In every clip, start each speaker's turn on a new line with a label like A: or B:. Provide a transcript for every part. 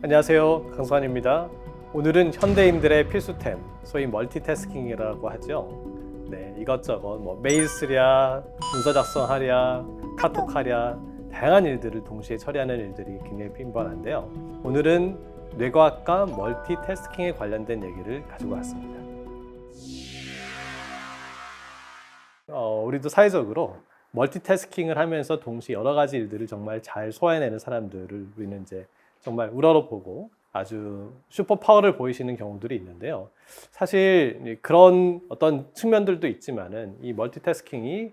A: 안녕하세요, 강수환입니다. 오늘은 현대인들의 필수템, 소위 멀티태스킹이라고 하죠. 네, 이것저것 메일 쓰랴, 문서 작성하랴, 카톡하랴, 다양한 일들을 동시에 처리하는 일들이 굉장히 빈번한데요. 오늘은 뇌과학과 멀티태스킹에 관련된 얘기를 가지고 왔습니다. 우리도 사회적으로 멀티태스킹을 하면서 동시에 여러 가지 일들을 정말 잘 소화해내는 사람들을 우리는 이제 정말 우러러보고 아주 슈퍼 파워를 보이시는 경우들이 있는데요. 사실 그런 어떤 측면들도 있지만은 이 멀티태스킹이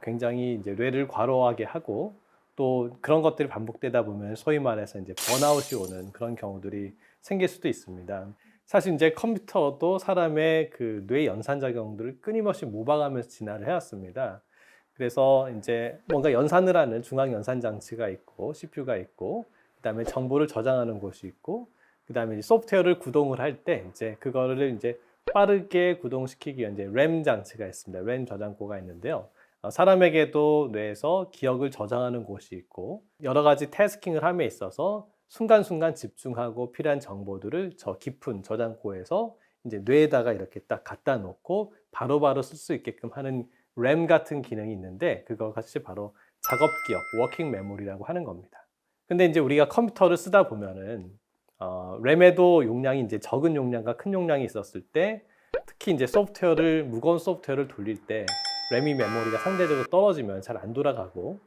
A: 굉장히 이제 뇌를 과로하게 하고 또 그런 것들이 반복되다 보면 소위 말해서 이제 번아웃이 오는 그런 경우들이 생길 수도 있습니다. 사실 이제 컴퓨터도 사람의 그 뇌 연산작용들을 끊임없이 모방하면서 진화를 해왔습니다. 그래서 이제 뭔가 연산을 하는 중앙 연산 장치가 있고 CPU가 있고 그다음에 정보를 저장하는 곳이 있고 그다음에 소프트웨어를 구동을 할 때 이제 그거를 이제 빠르게 구동시키기 위한 이제 램 장치가 있습니다. 램 저장고가 있는데요. 사람에게도 뇌에서 기억을 저장하는 곳이 있고 여러 가지 태스킹을 함에 있어서 순간순간 집중하고 필요한 정보들을 저 깊은 저장고에서 이제 뇌에다가 이렇게 딱 갖다 놓고 바로바로 쓸 수 있게끔 하는 램 같은 기능이 있는데 그것이 바로 작업 기억, 워킹 메모리라고 하는 겁니다. 근데 이제 우리가 컴퓨터를 쓰다 보면은 램에도 용량이 이제 적은 용량과 큰 용량이 있었을 때 특히 이제 무거운 소프트웨어를 돌릴 때 램이 메모리가 상대적으로 떨어지면 잘 안 돌아가고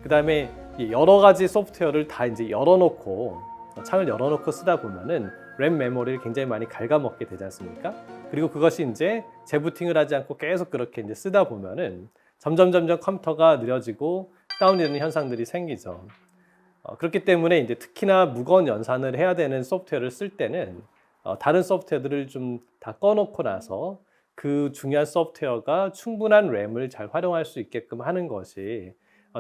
A: 그다음에 여러 가지 소프트웨어를 다 이제 열어놓고 창을 열어놓고 쓰다 보면은 램 메모리를 굉장히 많이 갉아먹게 되지 않습니까? 그리고 그것이 이제 재부팅을 하지 않고 계속 그렇게 이제 쓰다 보면은 점점 컴퓨터가 느려지고 다운되는 현상들이 생기죠. 그렇기 때문에 이제 특히나 무거운 연산을 해야 되는 소프트웨어를 쓸 때는 다른 소프트웨어들을 좀 다 꺼놓고 나서 그 중요한 소프트웨어가 충분한 램을 잘 활용할 수 있게끔 하는 것이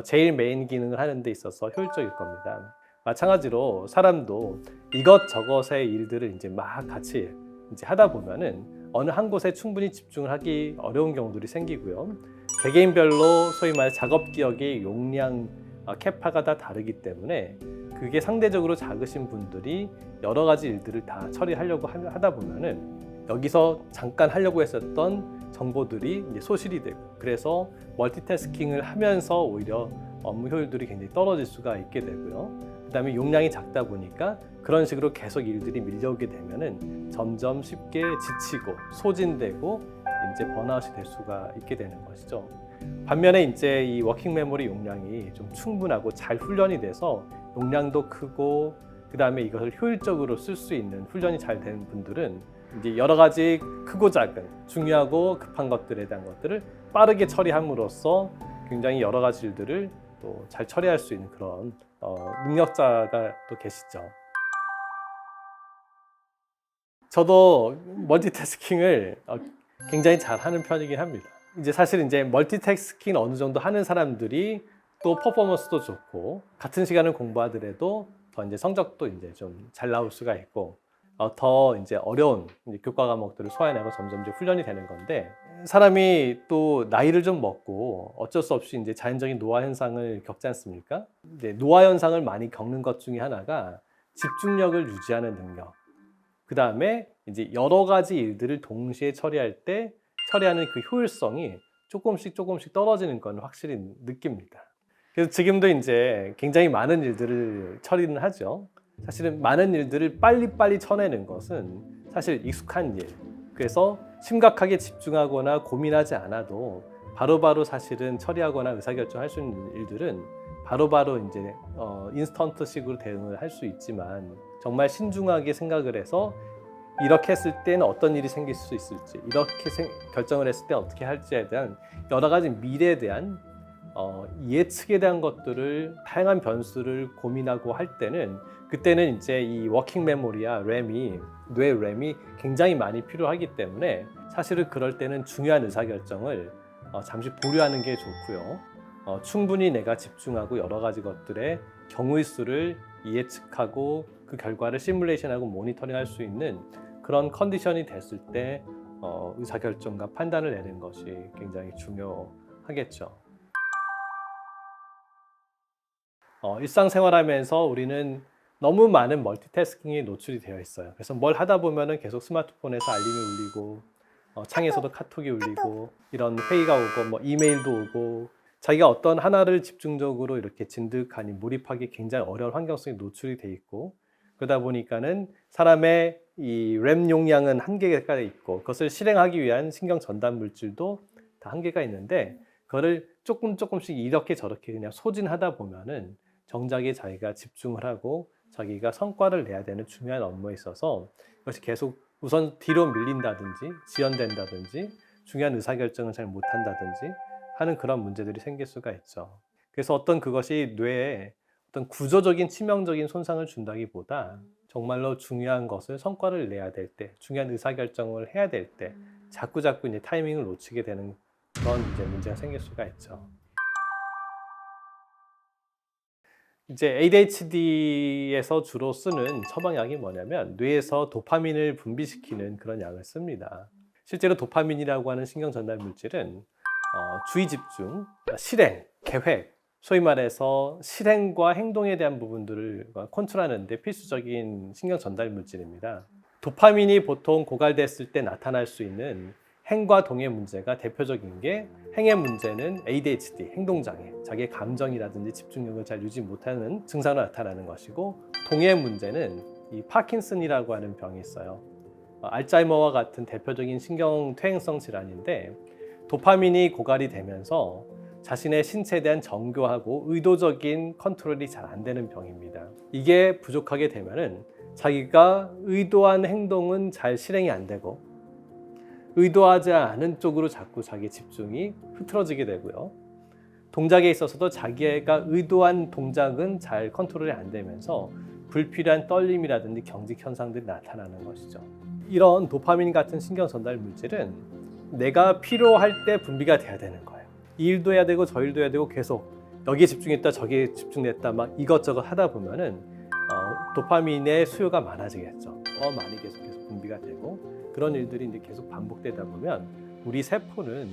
A: 제일 메인 기능을 하는 데 있어서 효율적일 겁니다. 마찬가지로 사람도 이것저것의 일들을 이제 막 같이 이제 하다 보면은 어느 한 곳에 충분히 집중을 하기 어려운 경우들이 생기고요. 개개인별로 소위 말해 작업 기억의 용량, 캐파가 다 다르기 때문에 그게 상대적으로 작으신 분들이 여러 가지 일들을 다 처리하려고 하다 보면은 여기서 잠깐 하려고 했었던 정보들이 이제 소실이 되고 그래서 멀티태스킹을 하면서 오히려 업무 효율들이 굉장히 떨어질 수가 있게 되고요. 그다음에 용량이 작다 보니까 그런 식으로 계속 일들이 밀려오게 되면은 점점 쉽게 지치고 소진되고 이제 번아웃이 될 수가 있게 되는 것이죠. 반면에 이제 이 워킹 메모리 용량이 좀 충분하고 잘 훈련이 돼서 용량도 크고 그다음에 이것을 효율적으로 쓸 수 있는 훈련이 잘 된 분들은 이제 여러 가지 크고 작은 중요하고 급한 것들에 대한 것들을 빠르게 처리함으로써 굉장히 여러 가지 일들을 또 잘 처리할 수 있는 그런 능력자가 또 계시죠. 저도 멀티태스킹을 굉장히 잘하는 편이긴 합니다. 이제 사실 이제 멀티태스킹 어느 정도 하는 사람들이 또 퍼포먼스도 좋고 같은 시간을 공부하더라도 더 이제 성적도 이제 좀 잘 나올 수가 있고 더 이제 어려운 이제 교과 과목들을 소화해내고 점점 이제 훈련이 되는 건데 사람이 또 나이를 좀 먹고 어쩔 수 없이 이제 자연적인 노화 현상을 겪지 않습니까? 이제 노화 현상을 많이 겪는 것 중에 하나가 집중력을 유지하는 능력. 그 다음에 이제 여러 가지 일들을 동시에 처리할 때 처리하는 그 효율성이 조금씩 떨어지는 건 확실히 느낍니다. 그래서 지금도 이제 굉장히 많은 일들을 처리는 하죠. 사실은 많은 일들을 빨리빨리 쳐내는 것은 사실 익숙한 일. 그래서 심각하게 집중하거나 고민하지 않아도 바로바로 사실은 처리하거나 의사결정할 수 있는 일들은 바로바로 이제 인스턴트식으로 대응을 할 수 있지만 정말 신중하게 생각을 해서 이렇게 했을 때는 어떤 일이 생길 수 있을지 이렇게 결정을 했을 때 어떻게 할지에 대한 여러 가지 미래에 대한 예측에 대한 것들을 다양한 변수를 고민하고 할 때는 그때는 이제 이 워킹 메모리야 뇌 램이 굉장히 많이 필요하기 때문에 사실은 그럴 때는 중요한 의사결정을 잠시 보류하는 게 좋고요. 충분히 내가 집중하고 여러 가지 것들의 경우의 수를 예측하고 그 결과를 시뮬레이션하고 모니터링할 수 있는 그런 컨디션이 됐을 때 의사결정과 판단을 내는 것이 굉장히 중요하겠죠. 일상생활하면서 우리는 너무 많은 멀티태스킹에 노출이 되어 있어요. 그래서 뭘 하다 보면은 계속 스마트폰에서 알림이 울리고 창에서도 카톡이 울리고 이런 회의가 오고 뭐 이메일도 오고 자기가 어떤 하나를 집중적으로 이렇게 진득하니 몰입하기 굉장히 어려운 환경성에 노출이 돼 있고 그러다 보니까는 사람의 이 램 용량은 한계가 있고 그것을 실행하기 위한 신경 전달 물질도 다 한계가 있는데 그거를 조금씩 이렇게 저렇게 그냥 소진하다 보면은 정작에 자기가 집중을 하고 자기가 성과를 내야 되는 중요한 업무에 있어서 이것이 계속 우선 뒤로 밀린다든지 지연된다든지 중요한 의사결정을 잘 못한다든지 하는 그런 문제들이 생길 수가 있죠. 그래서 어떤 그것이 뇌에 어떤 구조적인 치명적인 손상을 준다기보다 정말로 중요한 것을 성과를 내야 될 때, 중요한 의사결정을 해야 될 때 자꾸 이제 타이밍을 놓치게 되는 그런 이제 문제가 생길 수가 있죠. 이제 ADHD에서 주로 쓰는 처방약이 뭐냐면 뇌에서 도파민을 분비시키는 그런 약을 씁니다. 실제로 도파민이라고 하는 신경 전달 물질은 주의 집중, 실행, 계획, 소위 말해서 실행과 행동에 대한 부분들을 컨트롤하는 데 필수적인 신경 전달 물질입니다. 도파민이 보통 고갈됐을 때 나타날 수 있는 행과 동의 문제가 대표적인 게 행의 문제는 ADHD, 행동장애, 자기의 감정이라든지 집중력을 잘 유지 못하는 증상으로 나타나는 것이고 동의 문제는 이 파킨슨이라고 하는 병이 있어요. 알츠하이머와 같은 대표적인 신경 퇴행성 질환인데 도파민이 고갈이 되면서 자신의 신체에 대한 정교하고 의도적인 컨트롤이 잘 안 되는 병입니다. 이게 부족하게 되면은 자기가 의도한 행동은 잘 실행이 안 되고 의도하지 않은 쪽으로 자꾸 자기 집중이 흐트러지게 되고요. 동작에 있어서도 자기가 의도한 동작은 잘 컨트롤이 안 되면서 불필요한 떨림이라든지 경직 현상들이 나타나는 것이죠. 이런 도파민 같은 신경 전달 물질은 내가 필요할 때 분비가 돼야 되는 거예요. 이 일도 해야 되고 저 일도 해야 되고 계속 여기에 집중했다 저기에 집중했다 막 이것저것 하다 보면은 도파민의 수요가 많아지겠죠. 더 많이 계속 분비가 되고 그런 일들이 이제 계속 반복되다 보면 우리 세포는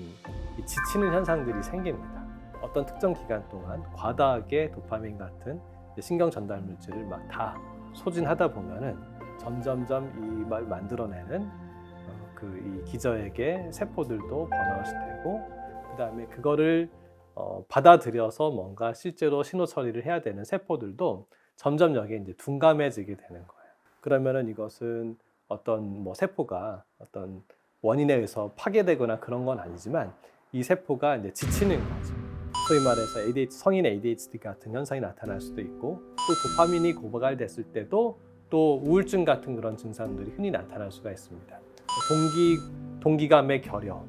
A: 지치는 현상들이 생깁니다. 어떤 특정 기간 동안 과다하게 도파민 같은 신경 전달 물질을 막 다 소진하다 보면은 점점점 이 말 만들어내는 이 기저에게 세포들도 번아웃이 되고 그다음에 그거를 받아들여서 뭔가 실제로 신호 처리를 해야 되는 세포들도 점점 여기에 이제 둔감해지게 되는 거예요. 그러면은 이것은 어떤 세포가 어떤 원인에 의해서 파괴되거나 그런 건 아니지만 이 세포가 이제 지치는 거죠. 소위 말해서 성인 ADHD 같은 현상이 나타날 수도 있고 또 도파민이 고갈됐을 때도 또 우울증 같은 그런 증상들이 흔히 나타날 수가 있습니다. 동기감의 결여,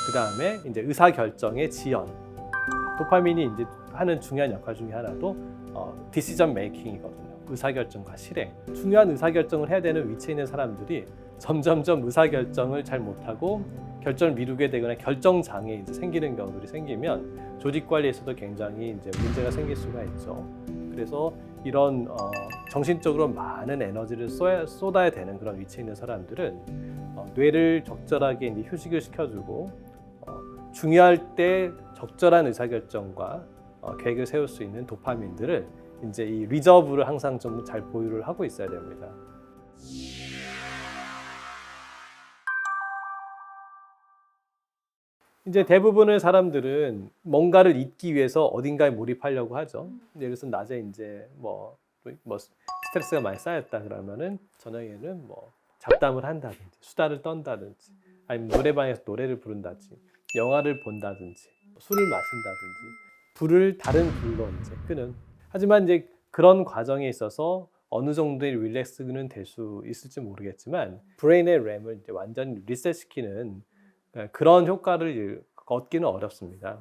A: 그 다음에 이제 의사결정의 지연. 도파민이 이제 하는 중요한 역할 중에 하나도 디시전 메이킹이거든요. 의사결정과 실행. 중요한 의사결정을 해야 되는 위치에 있는 사람들이 점점점 의사결정을 잘 못하고 결정을 미루게 되거나 결정장애 이제 생기는 경우들이 생기면 조직 관리에서도 굉장히 이제 문제가 생길 수가 있죠. 그래서 이런 정신적으로 많은 에너지를 쏟아야 되는 그런 위치에 있는 사람들은 뇌를 적절하게 이제 휴식을 시켜주고 중요할 때 적절한 의사결정과 계획을 세울 수 있는 도파민들을 이제 이 리저브를 항상 좀 잘 보유를 하고 있어야 됩니다. 이제 대부분의 사람들은 뭔가를 잊기 위해서 어딘가에 몰입하려고 하죠. 예를 들어서 낮에 이제 뭐 스트레스가 많이 쌓였다 그러면은 저녁에는 잡담을 한다든지 수다를 떤다든지 아니면 노래방에서 노래를 부른다든지 영화를 본다든지 술을 마신다든지 다른 불로 이제 끄는. 하지만 이제 그런 과정에 있어서 어느 정도의 릴렉스는 될 수 있을지 모르겠지만 브레인의 램을 이제 완전히 리셋시키는 그런 효과를 얻기는 어렵습니다.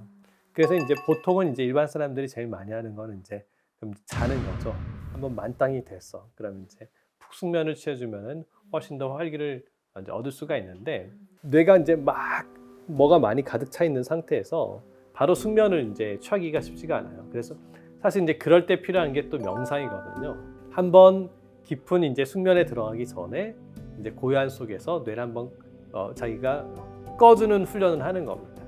A: 그래서 이제 보통은 이제 일반 사람들이 제일 많이 하는 거는 이제 좀 자는 거죠. 한번 만땅이 됐어. 그러면 이제 푹 숙면을 취해주면은 훨씬 더 활기를 이제 얻을 수가 있는데 뇌가 이제 막 뭐가 많이 가득 차 있는 상태에서 바로 숙면을 이제 취하기가 쉽지가 않아요. 그래서 사실 이제 그럴 때 필요한 게 또 명상이거든요. 한번 깊은 이제 숙면에 들어가기 전에 이제 고요한 속에서 뇌를 한번 자기가 꺼주는 훈련을 하는 겁니다.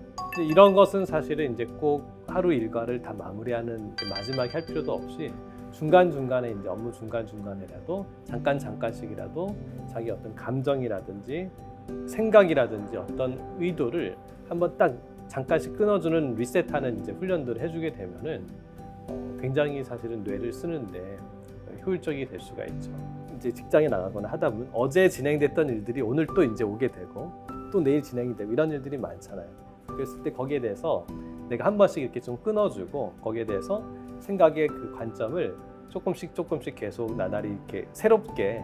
A: 이런 것은 사실은 이제 꼭 하루 일과를 다 마무리하는 마지막에 할 필요도 없이 중간중간에 이제 업무 중간중간에라도 잠깐씩이라도 자기 어떤 감정이라든지 생각이라든지 어떤 의도를 한번 딱 잠깐씩 끊어주는 리셋하는 이제 훈련들을 해주게 되면은 굉장히 사실은 뇌를 쓰는데 효율적이 될 수가 있죠. 이제 직장에 나가거나 하다 보면 어제 진행됐던 일들이 오늘 또 이제 오게 되고 또 내일 진행이 되고 이런 일들이 많잖아요. 그랬을 때 거기에 대해서 내가 한 번씩 이렇게 좀 끊어주고 거기에 대해서 생각의 그 관점을 조금씩 계속 나날이 이렇게 새롭게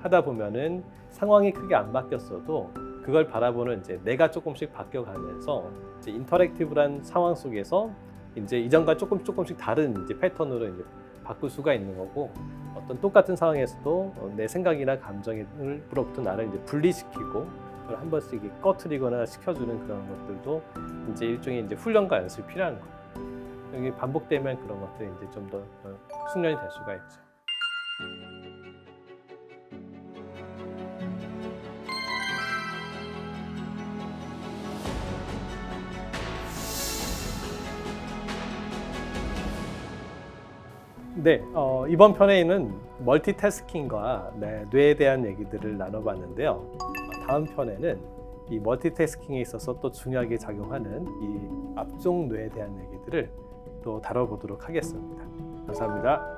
A: 하다 보면은 상황이 크게 안 바뀌었어도 그걸 바라보는 이제 내가 조금씩 바뀌어가면서 이제 인터랙티브한 상황 속에서 이제 이전과 조금씩 다른 이제 패턴으로 이제 바꿀 수가 있는 거고 어떤 똑같은 상황에서도 내 생각이나 감정으로부터 나를 이제 분리시키고 그걸 한 번씩 꺼트리거나 시켜주는 그런 것들도 이제 일종의 이제 훈련과 연습이 필요한 거예요. 여기 반복되면 그런 것들이 이제 좀 더 숙련이 될 수가 있죠. 네, 이번 편에는 멀티태스킹과 뇌에 대한 얘기들을 나눠봤는데요. 다음 편에는 이 멀티태스킹에 있어서 또 중요하게 작용하는 이 앞쪽 뇌에 대한 얘기들을 또 다뤄보도록 하겠습니다. 감사합니다.